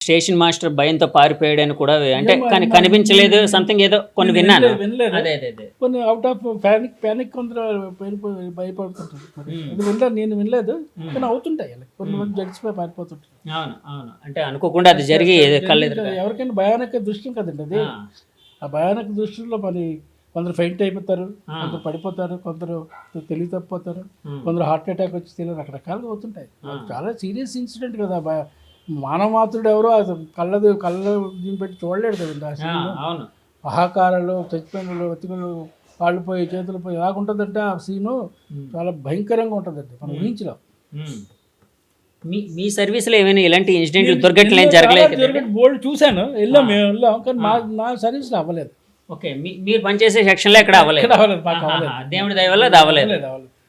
Station master భయంతో పారిపోయాడని కూడా అంటే ఏమో కానీ మరి కనిపించలేదు సంథింగ్ ఏదో కొన్ని విన్నాను. వినలేదు. అదే అదే అదే కొన్ని అవుట్ ఆఫ్ ప్యానిక్ కొందరు భయపడుతుంటారు. మరి అది వినలేదు, నేను వినలేదు, కానీ అవుతుంటాయి అలా. కొంతమంది జడిచిపోయి పారిపోతుంటారు. అవును అవును అంటే అనుకోకుండా అది జరిగి కళ్ళెదురు ఎవరికైనా భయానక దృశ్యం కదండి అది. ఆ భయానక దృష్టిలో మరి కొందరు ఫెయింట్ అయిపోతారు, కొందరు పడిపోతారు, కొందరు తెలివి తప్పిపోతారు, కొందరు హార్ట్ అటాక్ వచ్చి తెలియదు, రకరకాలుగా అవుతుంటాయి. చాలా సీరియస్ ఇన్సిడెంట్ కదా. మానవ మాతృడు ఎవరో అసలు కళ్ళ దీన్ని పెట్టి చూడలేడు కదండి ఆ సీన్లో. అవును ఆహాకారాలు, చచ్చిపోయిన వెతుకులు, కాళ్ళు పోయి చేతులు పోయి ఎలాగుంటుందంటే ఆ సీను చాలా భయంకరంగా ఉంటుందండి, మనం ఊహించలేం. మీ సర్వీస్లో ఏమైనా ఇలాంటి ఇన్సిడెంట్లు దొరకట్లు ఏం జరగలేదు? బోల్డ్ చూశాను, మేము వెళ్ళాం, కానీ నా సర్వీస్లో అవ్వలేదు. ఓకే మీరు పనిచేసే సెక్షన్లో ఎక్కడ అవ్వలేదు. మాకు అవ్వలేదు. దేవుడి దయ వల్ల అది అవ్వలేదు. అవ్వలేదు.